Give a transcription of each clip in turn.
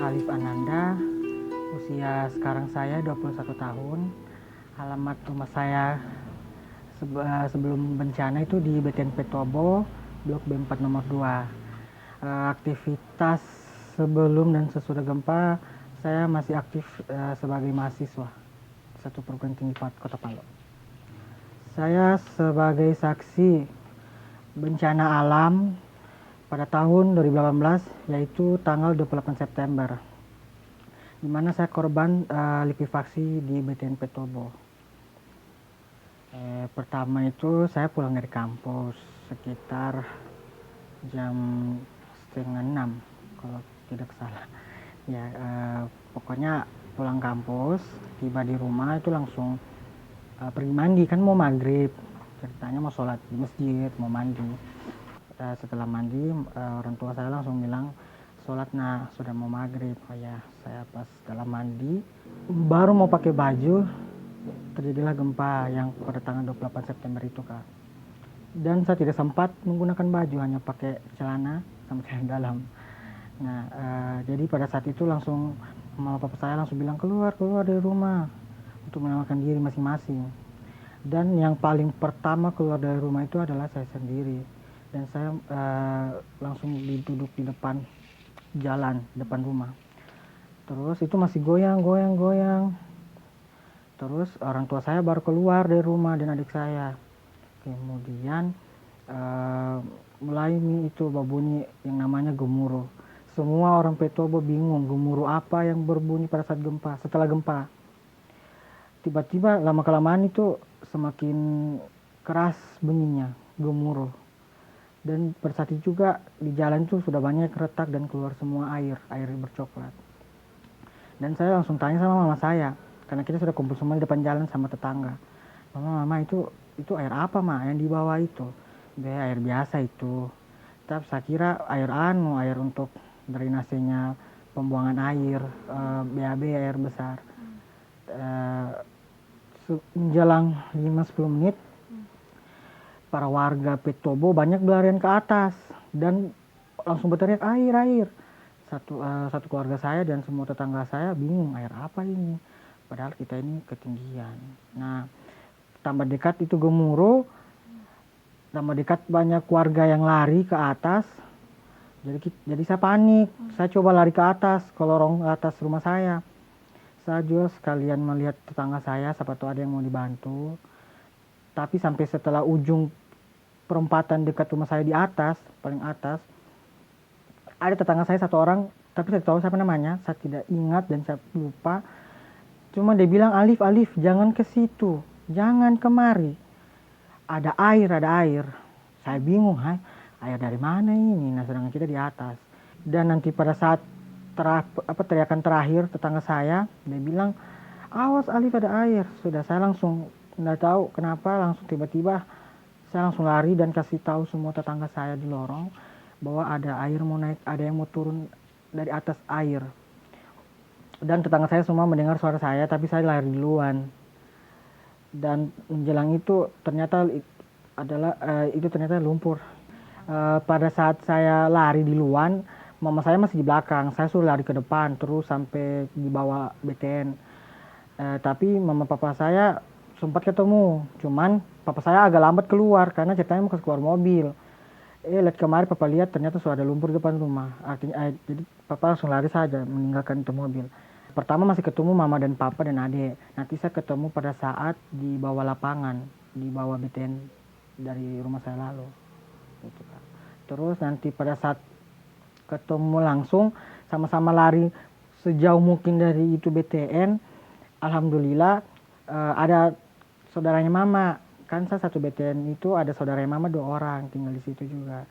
Alif Ananda, usia sekarang saya 21 tahun. Alamat rumah saya sebelum bencana itu di BTN Petobo, Blok B4 nomor 2. Aktivitas sebelum dan sesudah gempa, saya masih aktif sebagai mahasiswa satu perguruan tinggi Kota Palu. Saya sebagai saksi bencana alam pada tahun 2018, yaitu tanggal 28 September, di mana saya korban likuifaksi di BTN Petobo. Pertama itu saya pulang dari kampus sekitar jam 5:30 kalau tidak salah. Ya, pokoknya pulang kampus, tiba di rumah itu langsung pergi mandi, kan mau maghrib. Ceritanya mau sholat di masjid, mau mandi. Setelah mandi, orang tua saya langsung bilang, sholat nah, sudah mau maghrib. Oh ya, saya pas dalam mandi, baru mau pakai baju, terjadilah gempa yang pada tanggal 28 September itu, Kak. Dan saya tidak sempat menggunakan baju, hanya pakai celana sama celana dalam. Nah, jadi pada saat itu langsung mama papa saya langsung bilang keluar dari rumah untuk menyelamatkan diri masing-masing. Dan yang paling pertama keluar dari rumah itu adalah saya sendiri. Dan saya langsung duduk di depan jalan, depan rumah. Terus itu masih goyang. Terus orang tua saya baru keluar dari rumah dan adik saya. Kemudian mulai itu berbunyi yang namanya gemuruh. Semua orang Petobo bingung gemuruh apa yang berbunyi pada saat gempa, setelah gempa. Tiba-tiba lama-kelamaan itu semakin keras bunyinya, gemuruh. Dan pada saat itu juga di jalan itu sudah banyak retak dan keluar semua air bercoklat. Dan saya langsung tanya sama mama saya, karena kita sudah kumpul semua di depan jalan sama tetangga. Mama itu air apa yang di bawah itu? Air biasa itu. Tapi saya kira air untuk drainasenya pembuangan air, BAB air besar. Menjelang 5-10 menit, para warga Petobo banyak berlarian ke atas dan langsung berteriak air. Satu keluarga saya dan semua tetangga saya bingung, air apa ini? Padahal kita ini ketinggian. Nah, tambah dekat itu gemuruh, tambah dekat banyak warga yang lari ke atas. Jadi saya panik. Saya coba lari ke atas, ke lorong atas rumah saya. Saya juga sekalian melihat tetangga saya, siapa tahu ada yang mau dibantu. Tapi sampai setelah ujung perempatan dekat rumah saya di atas, paling atas, ada tetangga saya satu orang, tapi saya tahu siapa namanya, saya tidak ingat dan saya lupa. Cuma dia bilang, Alif, jangan ke situ, jangan kemari. Ada air. Saya bingung, air dari mana ini? Nah, sedangkan kita di atas. Dan nanti pada saat teriakan terakhir tetangga saya, dia bilang, awas Alif, ada air. Sudah, saya langsung nggak tahu kenapa langsung tiba-tiba saya langsung lari dan kasih tahu semua tetangga saya di lorong bahwa ada air mau naik, ada yang mau turun dari atas air. Dan tetangga saya semua mendengar suara saya, tapi saya lari duluan. Dan menjelang itu ternyata lumpur. Pada saat saya lari di luar, mama saya masih di belakang. Saya suruh lari ke depan terus sampai di bawah BTN. Tapi mama papa saya sempat ketemu. Cuman papa saya agak lambat keluar karena ceritanya mau keluar mobil. Lihat kemarin papa lihat ternyata sudah ada lumpur di depan rumah. Artinya jadi papa langsung lari saja meninggalkan itu mobil. Pertama masih ketemu mama dan papa dan adik. Nanti saya ketemu pada saat di bawah lapangan, di bawah BTN dari rumah saya lalu. Gitu, Kak. Terus nanti pada saat ketemu langsung, sama-sama lari sejauh mungkin dari itu BTN. Alhamdulillah ada saudaranya mama. Kan saya satu BTN itu ada saudaranya mama 2 orang tinggal di situ juga.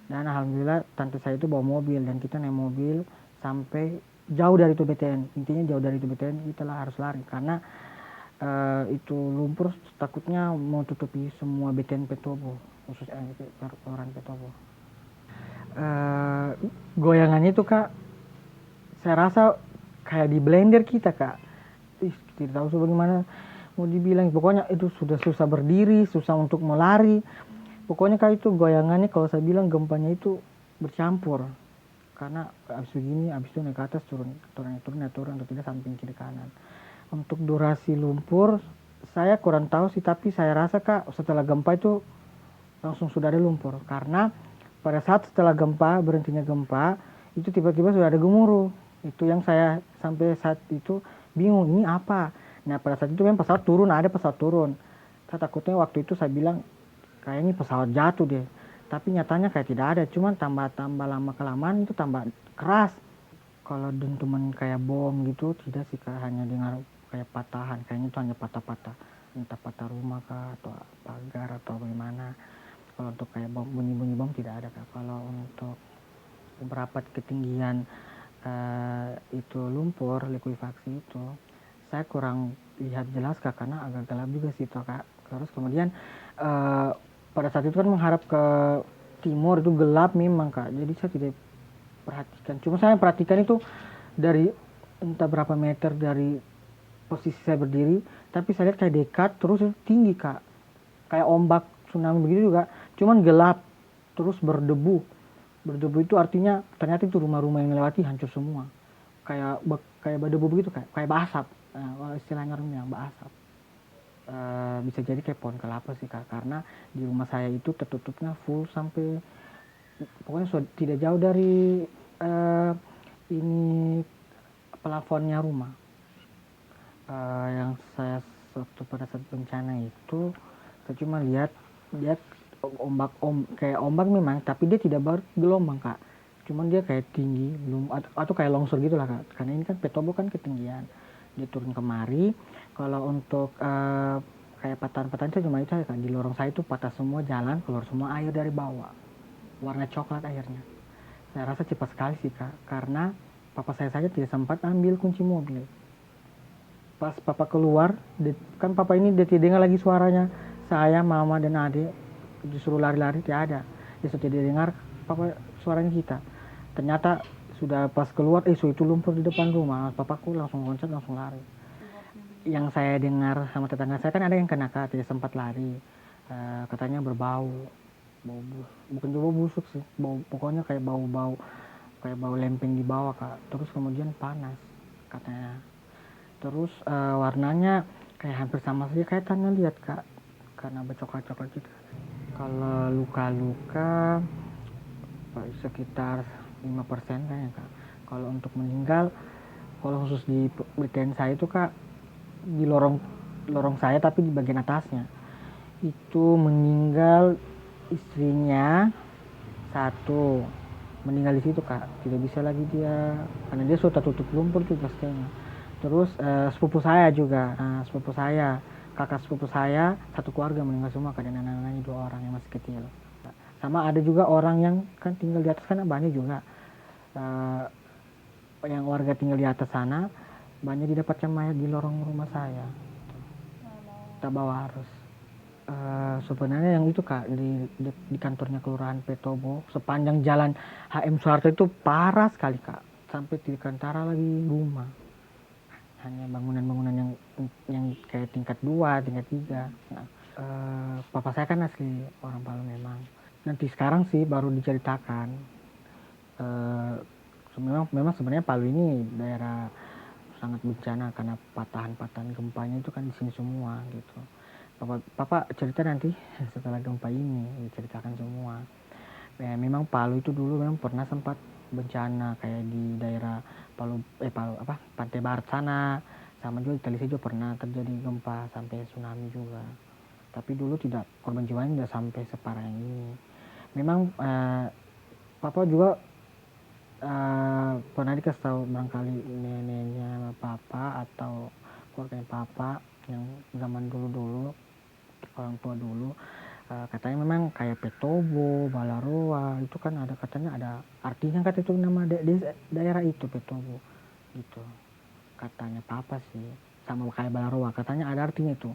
Dan alhamdulillah tante saya itu bawa mobil dan kita naik mobil sampai jauh dari itu BTN. Intinya jauh dari itu BTN kita harus lari karena itu lumpur takutnya mau tutupi semua BTN Petobo, khususnya orang Petobo. Goyangannya itu, Kak, saya rasa kayak di blender kita, Kak. Tidak tahu bagaimana mau dibilang, pokoknya itu sudah susah berdiri, susah untuk mau lari. Pokoknya Kak, itu goyangannya kalau saya bilang gempanya itu bercampur. karena abis begini abis itu naik ke atas turun atau tidak samping kiri kanan. Untuk durasi lumpur saya kurang tahu sih, tapi saya rasa Kak setelah gempa itu langsung sudah ada lumpur, karena pada saat setelah gempa, berhentinya gempa itu tiba-tiba sudah ada gemuruh. Itu yang saya sampai saat itu bingung ini apa. Nah pada saat itu memang ada pesawat turun. Saya takutnya waktu itu saya bilang kayak ini pesawat jatuh deh, tapi nyatanya kayak tidak ada, cuman tambah lama kelamaan itu tambah keras. Kalau dentuman kayak bom gitu tidak sih Kak, hanya dengar kayak patahan, kayaknya itu hanya patah-patah, entah patah rumah kah atau pagar atau bagaimana. Kalau untuk kayak bom, bunyi-bunyi bom tidak ada Kak. Kalau untuk berapa ketinggian itu lumpur likuifaksi itu saya kurang lihat jelas Kak, karena agak gelap juga sih itu Kak. Terus kemudian pada saat itu kan menghadap ke timur, itu gelap memang Kak, jadi saya tidak perhatikan. Cuma saya perhatikan itu dari entah berapa meter dari posisi saya berdiri, tapi saya lihat kayak dekat terus tinggi Kak, kayak ombak tsunami begitu juga, cuman gelap terus berdebu. Itu artinya ternyata itu rumah-rumah yang melewati hancur semua, kayak berdebu begitu, kayak basap. Istilahnya orang bilang basap. Bisa jadi kayak pohon kelapa sih Kak, karena di rumah saya itu tertutupnya full sampai pokoknya tidak jauh dari ini plafonnya rumah. Yang saya waktu pada saat bencana itu saya cuma lihat kayak ombak memang, tapi dia tidak bergelombang Kak, cuman dia kayak tinggi belum atau kayak longsor gitulah Kak, karena ini kan Petobo kan ketinggian, dia turun kemari. Kalau untuk kayak patahan-patahan itu cuma itu Kak, di lorong saya itu patah semua, jalan keluar semua air dari bawah, warna coklat airnya. Saya rasa cepat sekali sih Kak, karena papa saya saja tidak sempat ambil kunci mobil. Pas papa keluar, kan papa ini dia tidak dengar lagi suaranya saya, mama dan adik, disuruh lari-lari tidak ada. Dia sudah tidak dengar papa suaranya kita. Ternyata sudah pas keluar, itu lumpur di depan rumah. Papaku langsung loncat, langsung lari. Yang saya dengar sama tetangga saya kan ada yang kena Kak, tidak sempat lari. Katanya berbau, bukan bau busuk sih, pokoknya kayak bau lempeng di bawah Kak. Terus kemudian panas katanya. Terus warnanya kayak hampir sama saja kayak tanah liat Kak, karena bercoklat-coklat gitu. Kalau luka-luka sekitar 5% kayaknya Kak. Kalau untuk meninggal, kalau khusus di BTN saya itu Kak, di lorong saya tapi di bagian atasnya itu meninggal istrinya satu, meninggal di situ Kak, tidak bisa lagi dia karena dia sudah tutup lumpur tuh pastinya. Terus sepupu saya juga, sepupu saya, kakak sepupu saya satu keluarga meninggal semua Kak, dan anak-anaknya 2 orang yang masih kecil. Sama ada juga orang yang kan tinggal di atas sana, banyak juga yang warga tinggal di atas sana, banyak didapatkan mayat di lorong rumah saya. Tak bawa harus. Sebenarnya yang itu Kak, di kantornya Kelurahan Petobo, sepanjang jalan HM Soeharto itu parah sekali Kak, sampai tidak kantara lagi rumah, hanya bangunan-bangunan yang kayak tingkat 2, tingkat 3. Nah, papa saya kan asli orang Palu memang, nanti sekarang sih baru diceritakan. Memang sebenarnya Palu ini daerah sangat bencana karena patahan-patahan gempanya itu kan di sini semua gitu. Papa cerita nanti setelah gempa ini diceritakan semua. Ya, memang Palu itu dulu memang pernah sempat bencana kayak di daerah Palu Pantai Barat sana, sama juga di Talise juga pernah terjadi gempa sampai tsunami juga. Tapi dulu tidak, korban jiwanya tidak sampai separah yang ini. Memang Papa juga pernah dikasih tahu barangkali neneknya Papa atau keluarga Papa yang zaman dulu orang tua dulu, katanya memang kayak Petobo, Balaroa itu kan ada, katanya ada artinya, kata itu nama daerah itu Petobo gitu, katanya Papa sih. Sama kayak Balaroa katanya ada artinya itu,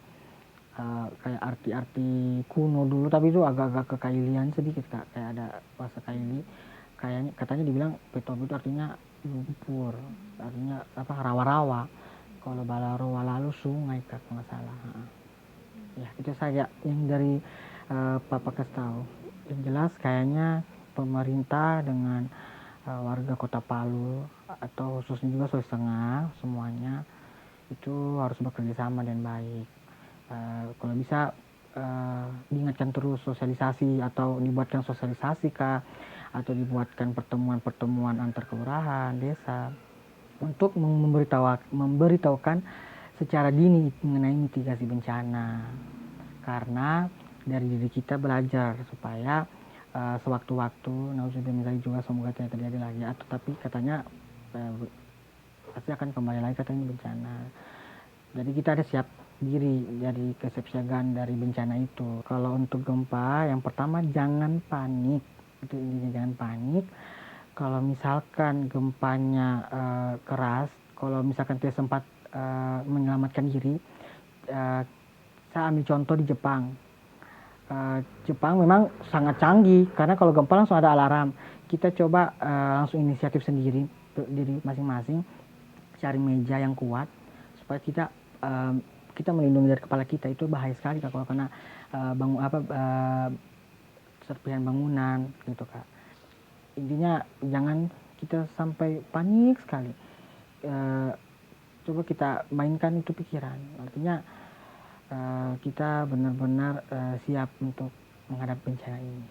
kayak arti-arti kuno dulu, tapi itu agak-agak kekailian sedikit Kak, kayak ada bahasa Kaili. Kayaknya katanya dibilang Petobo itu artinya lumpur, artinya rawa-rawa. Kalau Balaroa lalu sungai Kak, nggak salah. Ya itu saja yang dari Papa kasih tahu. Yang jelas kayaknya pemerintah dengan warga Kota Palu atau khususnya juga Sulawesi Tengah semuanya itu harus bekerja sama dan baik. Kalau bisa diingatkan terus sosialisasi atau dibuatkan sosialisasi kah atau dibuatkan pertemuan-pertemuan antar kelurahan, desa untuk memberitahukan secara dini mengenai mitigasi bencana. Karena dari diri kita belajar supaya sewaktu-waktu, nauzubillah juga semoga tidak terjadi lagi. Tapi katanya pasti akan kembali lagi katanya bencana. Jadi kita ada siap diri dari kesiapsiagaan dari bencana itu. Kalau untuk gempa, yang pertama jangan panik. Itu intinya jangan panik. Kalau misalkan gempanya keras, kalau misalkan tidak sempat menyelamatkan diri, saya ambil contoh di Jepang. Jepang memang sangat canggih karena kalau gempa langsung ada alarm. Kita coba langsung inisiatif sendiri, diri masing-masing, cari meja yang kuat supaya kita melindungi dari kepala kita. Itu bahaya sekali Kak, kalau kena serpihan bangunan gitu Kak. Intinya jangan kita sampai panik sekali. Coba kita mainkan itu pikiran. Artinya kita benar-benar siap untuk menghadapi bencana ini.